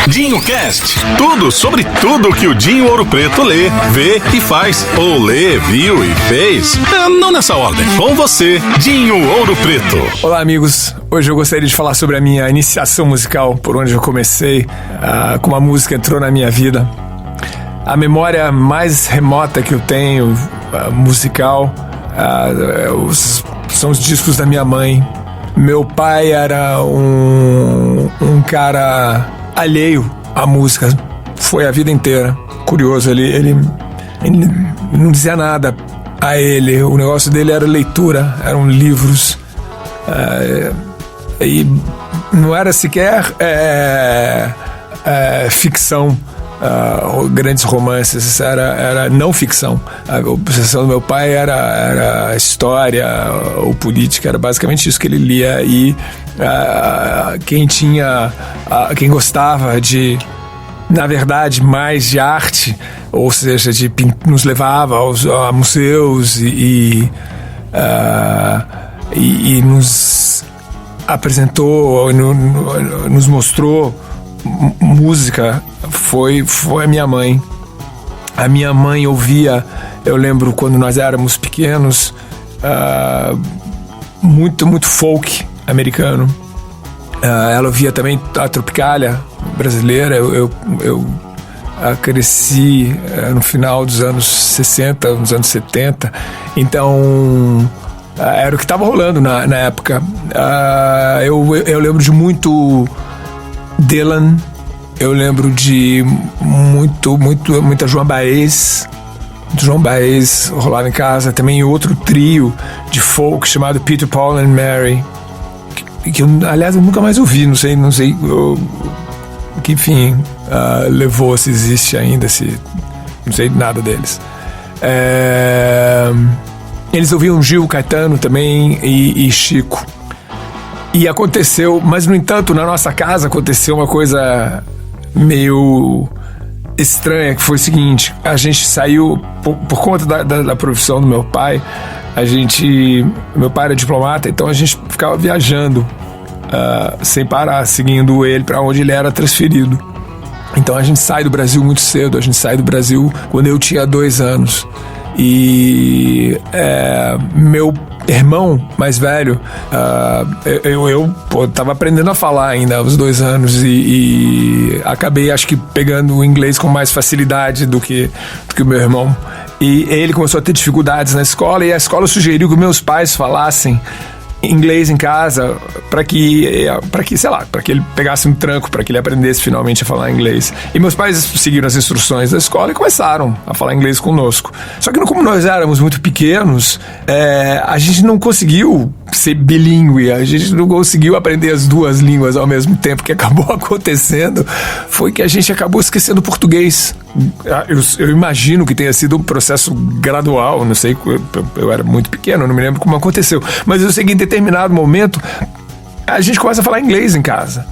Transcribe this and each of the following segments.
Dinho Cast, tudo sobre tudo que o Dinho Ouro Preto lê, vê e faz. Ou lê, viu e fez. Não nessa ordem. Com você, Dinho Ouro Preto. Olá, amigos. Hoje eu gostaria de falar sobre a minha iniciação musical, por onde eu comecei, como a música entrou na minha vida. A memória mais remota que eu tenho, musical, são os discos da minha mãe. Meu pai era um cara alheio à música, foi a vida inteira. Curioso, ele não dizia nada a ele, o negócio dele era leitura, eram livros, e não era sequer ficção, grandes romances, era não ficção. A obsessão do meu pai era história ou política, era basicamente isso que ele lia. E quem gostava de, na verdade, mais de arte, ou seja, nos levava a museus e nos apresentou, nos mostrou música, foi a minha mãe. A minha mãe ouvia, eu lembro quando nós éramos pequenos, muito folk americano. Ela ouvia também a Tropicália brasileira. Eu cresci no final dos anos 60, nos anos 70, então era o que estava rolando na época. Eu lembro de muito Dylan, eu lembro de muita João Baez. João Baez rolava em casa. Também outro trio de folk chamado Peter, Paul and Mary, que eu, aliás, eu nunca mais ouvi, não sei que enfim levou, se existe ainda, não sei nada deles. Eles ouviam Gil, Caetano também e Chico. E aconteceu, mas no entanto, na nossa casa aconteceu uma coisa meio estranha, que foi o seguinte: a gente saiu, por conta da profissão do meu pai, meu pai era diplomata, então a gente ficava viajando sem parar, seguindo ele para onde ele era transferido. Então a gente sai do Brasil muito cedo, a gente sai do Brasil quando eu tinha 2 anos. E meu irmão mais velho, eu tava aprendendo a falar ainda aos 2 anos e acabei, acho que, pegando o inglês com mais facilidade do que o meu irmão. E ele começou a ter dificuldades na escola, e a escola sugeriu que meus pais falassem inglês em casa para que ele pegasse um tranco, para que ele aprendesse finalmente a falar inglês. E meus pais seguiram as instruções da escola e começaram a falar inglês conosco. Só que como nós éramos muito pequenos, a gente não conseguiu ser bilíngue, a gente não conseguiu aprender as 2 línguas ao mesmo tempo. O que acabou acontecendo foi que a gente acabou esquecendo o português. Eu imagino que tenha sido um processo gradual, não sei, eu era muito pequeno, não me lembro como aconteceu, mas eu sei que em determinado momento a gente começa a falar inglês em casa,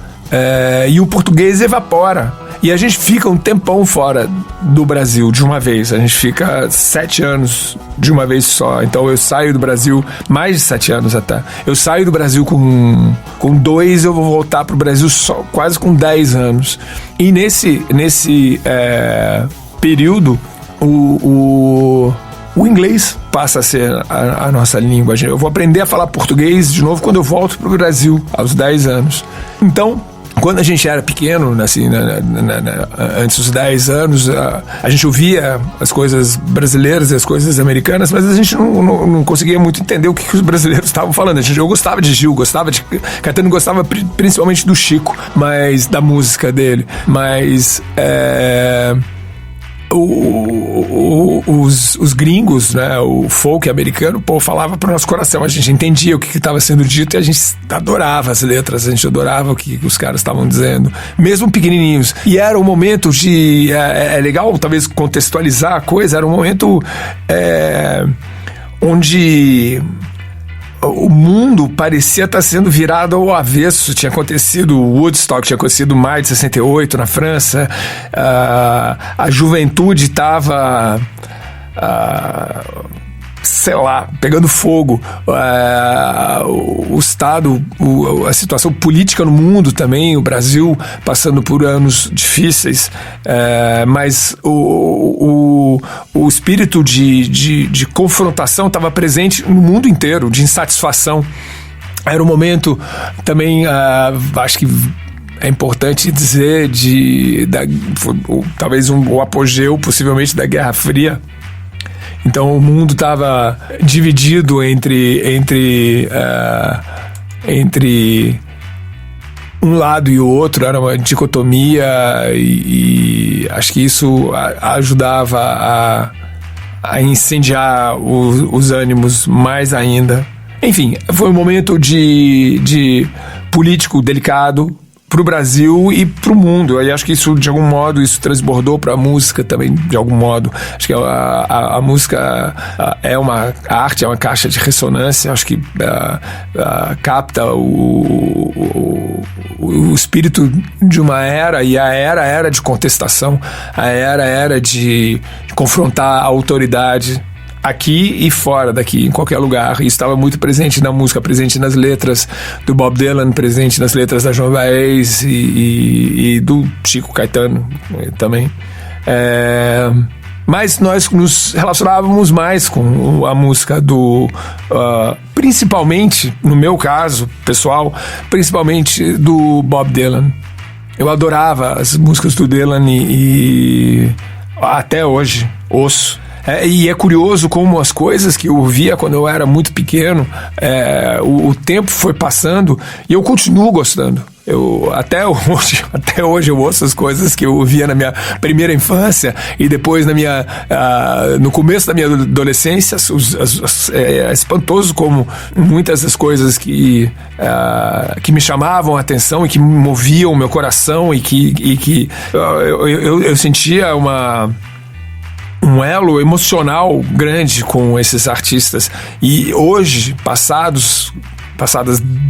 e o português evapora, e a gente fica um tempão fora do Brasil de uma vez. A gente fica 7 anos de uma vez só. Então eu saio do Brasil, mais de 7 anos até. Eu saio do Brasil com 2, eu vou voltar pro Brasil só quase com 10 anos. E nesse período, o inglês passa a ser a nossa língua. Eu vou aprender a falar português de novo quando eu volto pro Brasil, aos 10 anos. Então, quando a gente era pequeno, assim, antes dos 10 anos, a gente ouvia as coisas brasileiras e as coisas americanas, mas a gente não conseguia muito entender o que os brasileiros estavam falando. Eu gostava de Gil, gostava de Caetano, gostava principalmente do Chico, mas da música dele. Mas os gringos, né, o folk americano, falava pro nosso coração. A gente entendia o que estava sendo dito e a gente adorava as letras, a gente adorava o que os caras estavam dizendo, mesmo pequenininhos. E era um momento de... É legal, talvez, contextualizar a coisa. Era um momento onde o mundo parecia estar sendo virado ao avesso. Tinha acontecido o Woodstock, tinha acontecido maio de 68 na França, a juventude estava sei lá, pegando fogo, o Estado, a situação política no mundo também, o Brasil passando por anos difíceis, mas o espírito de confrontação estava presente no mundo inteiro, de insatisfação. Era um momento também, acho que é importante dizer, talvez o apogeu, possivelmente, da Guerra Fria. Então o mundo estava dividido entre um lado e o outro, era uma dicotomia, e acho que isso ajudava a incendiar os ânimos mais ainda. Enfim, foi um momento de político delicado para o Brasil e para o mundo. E acho que isso, de algum modo, isso transbordou para a música também, de algum modo. Acho que a música a arte é uma caixa de ressonância. Acho que capta o espírito de uma era, e a era de contestação, a era de confrontar a autoridade, aqui e fora daqui, em qualquer lugar. E estava muito presente na música, presente nas letras do Bob Dylan, presente nas letras da Joan Baez e do Chico Caetano também. Mas nós nos relacionávamos mais com a música principalmente, no meu caso pessoal, principalmente do Bob Dylan. Eu adorava as músicas do Dylan e até hoje ouço. E é curioso como as coisas que eu ouvia quando eu era muito pequeno, o tempo foi passando e eu continuo gostando. Até hoje eu ouço as coisas que eu ouvia na minha primeira infância e depois no começo da minha adolescência. É espantoso como muitas das coisas que me chamavam a atenção e que moviam o meu coração e que eu sentia um elo emocional grande com esses artistas. E hoje, passadas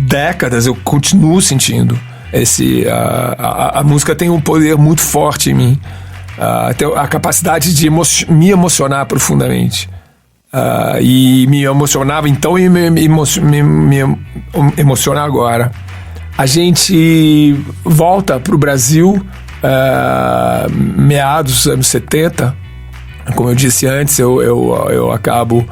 décadas, eu continuo sentindo a música tem um poder muito forte em mim, a capacidade de me emocionar profundamente, e me emocionava então e me emociona agora. A gente volta para o Brasil meados dos anos 70. Como eu disse antes, eu acabo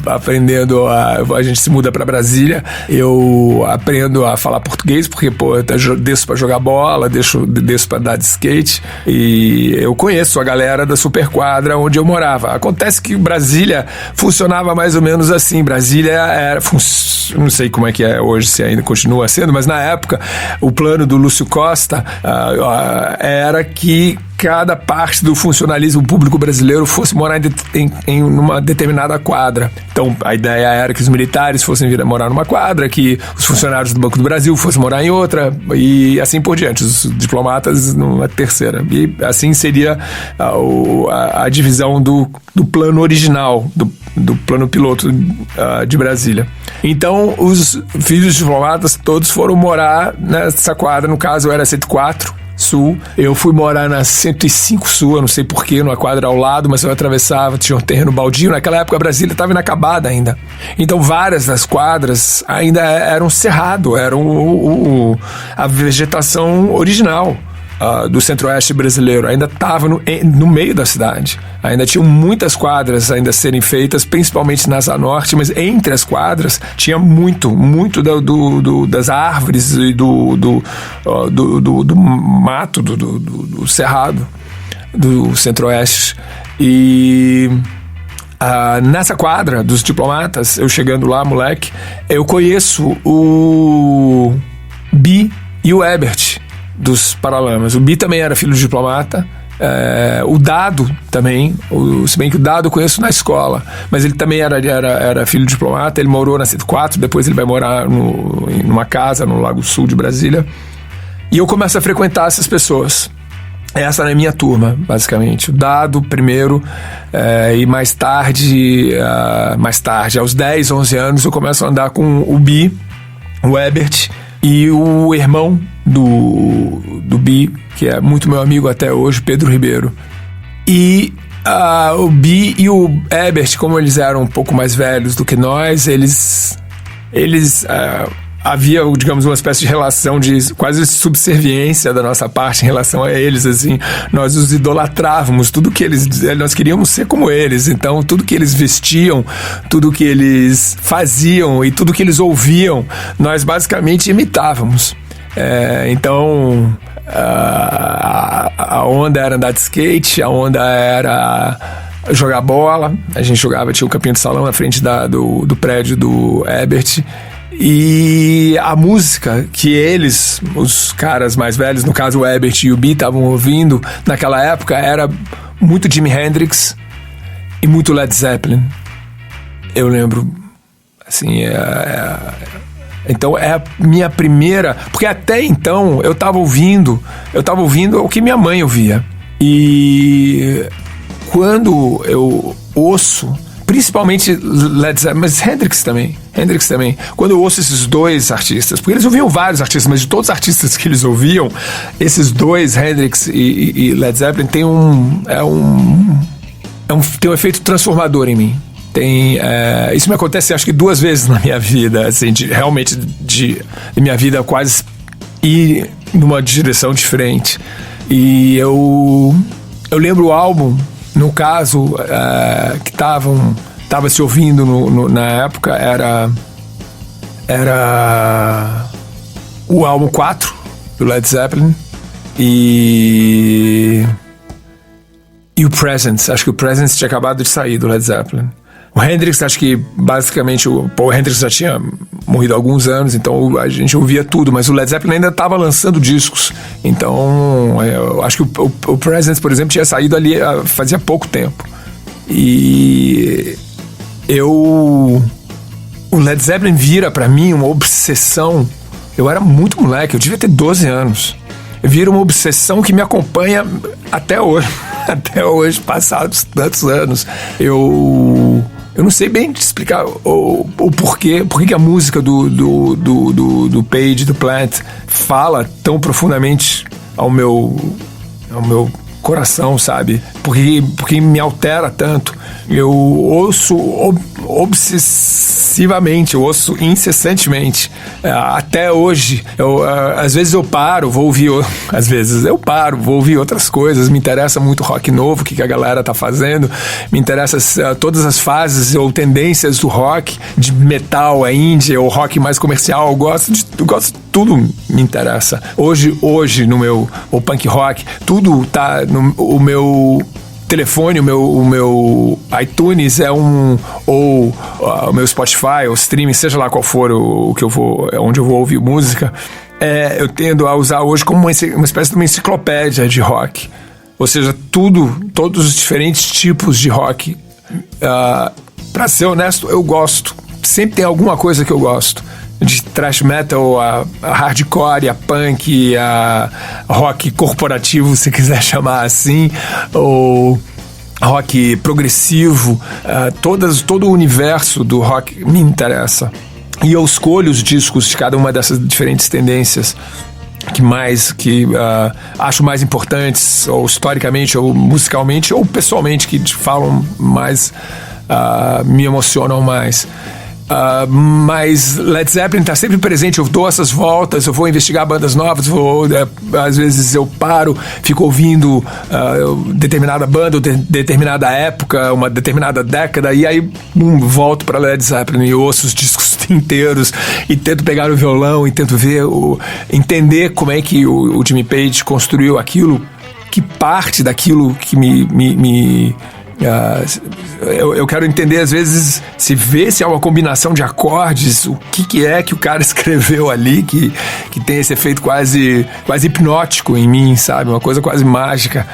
aprendendo, a gente se muda para Brasília, eu aprendo a falar português, porque eu desço para jogar bola, desço para andar de skate, e eu conheço a galera da Superquadra onde eu morava. Acontece que Brasília funcionava mais ou menos assim. Brasília não sei como é que é hoje, se ainda continua sendo, mas na época o plano do Lúcio Costa era que cada parte do funcionalismo público brasileiro fosse morar em uma determinada quadra. Então, a ideia era que os militares fossem vir a morar numa quadra, que os funcionários do Banco do Brasil fossem morar em outra, e assim por diante, os diplomatas numa terceira. E assim seria a divisão do plano original, do plano piloto de Brasília. Então, os filhos diplomatas todos foram morar nessa quadra. No caso, era 104 Sul. Eu fui morar na 105 Sul, eu não sei porquê, numa quadra ao lado, mas eu atravessava, tinha um terreno baldio. Naquela época a Brasília estava inacabada ainda. Então várias das quadras ainda eram cerrado, eram a vegetação original do centro-oeste brasileiro. Ainda estava no meio da cidade. Ainda tinham muitas quadras ainda a serem feitas, principalmente na Asa Norte, mas entre as quadras tinha muito das árvores e do mato, do cerrado do centro-oeste. E nessa quadra dos diplomatas, eu chegando lá, moleque, eu conheço o Bi e o Ebert dos Paralamas. O Bi também era filho de diplomata, o Dado também, se bem que o Dado eu conheço na escola, mas ele também era filho de diplomata. Ele morou na 104, depois ele vai morar numa casa no Lago Sul de Brasília, e eu começo a frequentar essas pessoas. Essa é a minha turma, basicamente. O Dado primeiro, e mais tarde, aos 10, 11 anos, eu começo a andar com o Bi, o Ebert, e o irmão do Bi, que é muito meu amigo até hoje, Pedro Ribeiro. E O Bi e o Herbert, como eles eram um pouco mais velhos do que nós, eles havia, digamos, uma espécie de relação de quase subserviência da nossa parte em relação a eles, assim. Nós os idolatrávamos, tudo que nós queríamos ser como eles, então tudo que eles vestiam, tudo que eles faziam e tudo que eles ouviam, nós basicamente imitávamos. Então a onda era andar de skate, a onda era jogar bola, a gente jogava, tinha um campinho de salão na frente do prédio do Herbert. E a música que eles, os caras mais velhos, no caso o Herbert e o Bi, estavam ouvindo naquela época era muito Jimi Hendrix e muito Led Zeppelin. Eu lembro, assim, então é a minha primeira... Porque até então eu tava ouvindo o que minha mãe ouvia. E quando eu ouço... Principalmente Led Zeppelin, mas Hendrix também. Quando eu ouço esses dois artistas, porque eles ouviam vários artistas, mas de todos os artistas que eles ouviam, esses dois, Hendrix e Led Zeppelin, tem um efeito transformador em mim. Isso me acontece, acho que 2 vezes na minha vida, assim, realmente de minha vida quase ir numa direção diferente. E eu lembro o álbum, no caso, que tava se ouvindo na época, era o álbum 4 do Led Zeppelin e o Presence. Acho que o Presence tinha acabado de sair do Led Zeppelin. O Hendrix, acho que basicamente o Hendrix já tinha morrido há alguns anos, então a gente ouvia tudo, mas o Led Zeppelin ainda estava lançando discos. Então eu acho que o Presence, por exemplo, tinha saído ali fazia pouco tempo. E o Led Zeppelin vira pra mim uma obsessão. Eu era muito moleque, eu devia ter 12 anos. Vira uma obsessão que me acompanha até hoje. Até hoje, passados tantos anos. Eu não sei bem te explicar o porquê. Por que a música do Page, do Plant, fala tão profundamente ao meu coração, sabe? Porque me altera tanto. Eu ouço obsessivamente, eu ouço incessantemente. Até hoje, às vezes eu paro, vou ouvir outras coisas. Me interessa muito rock novo, o que a galera tá fazendo. Me interessa todas as fases ou tendências do rock, de metal a indie, ou rock mais comercial. Eu gosto de tudo, me interessa. Hoje o punk rock, tudo tá o meu telefone, o meu iTunes ou o meu Spotify, ou streaming, seja lá qual for onde eu vou ouvir música, eu tendo a usar hoje como uma espécie de uma enciclopédia de rock. Ou seja, todos os diferentes tipos de rock. Pra ser honesto, eu gosto. Sempre tem alguma coisa que eu gosto. De thrash metal, a hardcore, a punk, a rock corporativo, se quiser chamar assim, ou rock progressivo, todo o universo do rock me interessa. E eu escolho os discos de cada uma dessas diferentes tendências que acho mais importantes, ou historicamente, ou musicalmente, ou pessoalmente, que falam mais, me emocionam mais. Mas Led Zeppelin tá sempre presente. Eu dou essas voltas, eu vou investigar bandas novas, às vezes eu paro, fico ouvindo determinada banda, ou determinada época, uma determinada década, e aí volto para Led Zeppelin e ouço os discos inteiros e tento pegar o violão e tento entender como é que o Jimmy Page construiu aquilo, que parte daquilo que eu quero entender, às vezes, se é uma combinação de acordes, o que é que o cara escreveu ali que tem esse efeito quase hipnótico em mim, sabe? Uma coisa quase mágica.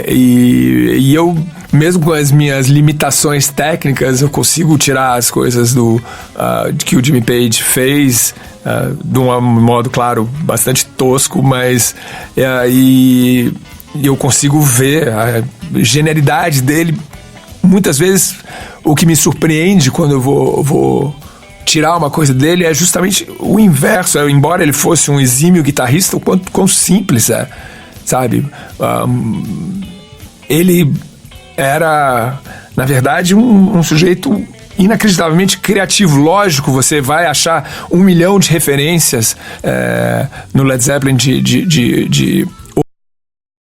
E eu, mesmo com as minhas limitações técnicas, eu consigo tirar as coisas que o Jimmy Page fez de um modo, claro, bastante tosco, mas e eu consigo ver a genialidade dele. Muitas vezes o que me surpreende quando eu vou tirar uma coisa dele é justamente o inverso. Embora ele fosse um exímio guitarrista, o quão simples é, sabe? Ele era, na verdade, um sujeito inacreditavelmente criativo. Lógico, você vai achar 1 milhão de referências no Led Zeppelin de